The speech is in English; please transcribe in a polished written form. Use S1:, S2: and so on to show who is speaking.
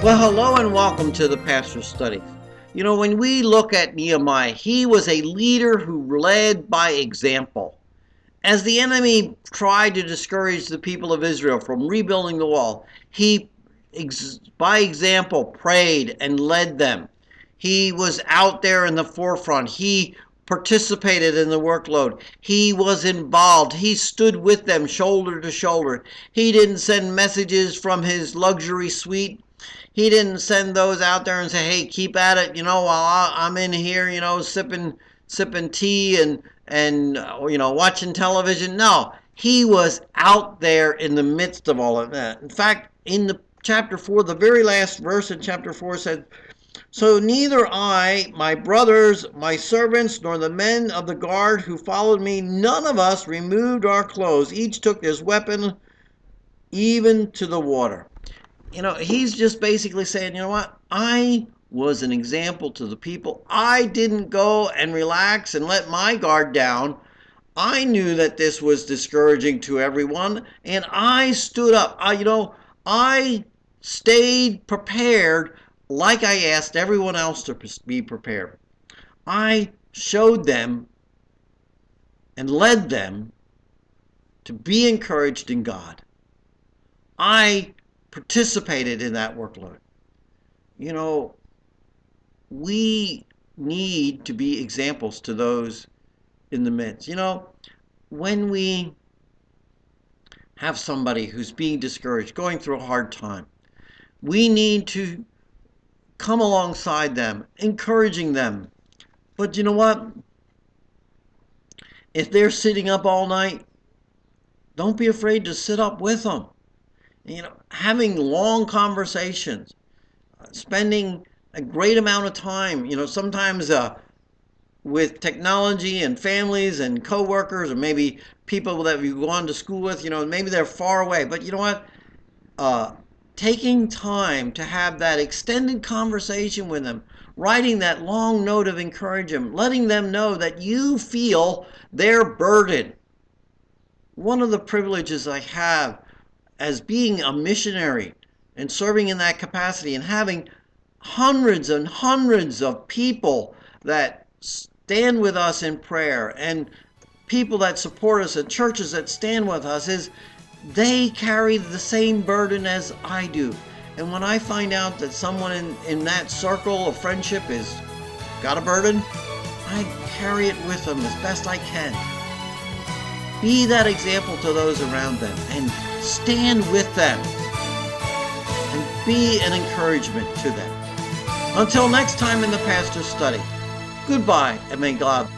S1: Well, hello and welcome to the Pastor's Studies. You know, when we look at Nehemiah, he was a leader who led by example. As the enemy tried to discourage the people of Israel from rebuilding the wall, he, by example, prayed and led them. He was out there in the forefront. He participated in the workload. He was involved. He stood with them shoulder to shoulder. He didn't send messages from his luxury suite. He didn't send those out there and say, hey, keep at it, while I'm in here, sipping tea and watching television. No, he was out there in the midst of all of that. In fact, in the chapter 4, the very last verse in chapter 4 said, so neither I, my brothers, my servants, nor the men of the guard who followed me, none of us removed our clothes. Each took his weapon, even to the water. He's just basically saying, I was an example to the people. I didn't go and relax and let my guard down. I knew that this was discouraging to everyone, and I stood up. I stayed prepared like I asked everyone else to be prepared. I showed them and led them to be encouraged in God. I participated in that workload. We need to be examples to those in the midst. When we have somebody who's being discouraged, going through a hard time, we need to come alongside them, encouraging them. But you know what? If they're sitting up all night, don't be afraid to sit up with them. Having long conversations, spending a great amount of time, sometimes with technology and families and coworkers, or maybe people that you've gone to school with, maybe they're far away. But you know what? Taking time to have that extended conversation with them, writing that long note of encouragement, letting them know that you feel their burden. One of the privileges I have as being a missionary and serving in that capacity and having hundreds and hundreds of people that stand with us in prayer and people that support us and churches that stand with us is they carry the same burden as I do. And when I find out that someone in that circle of friendship is got a burden, I carry it with them as best I can. Be that example to those around them and stand with them and be an encouragement to them. Until next time in the Pastor's Study, goodbye and may God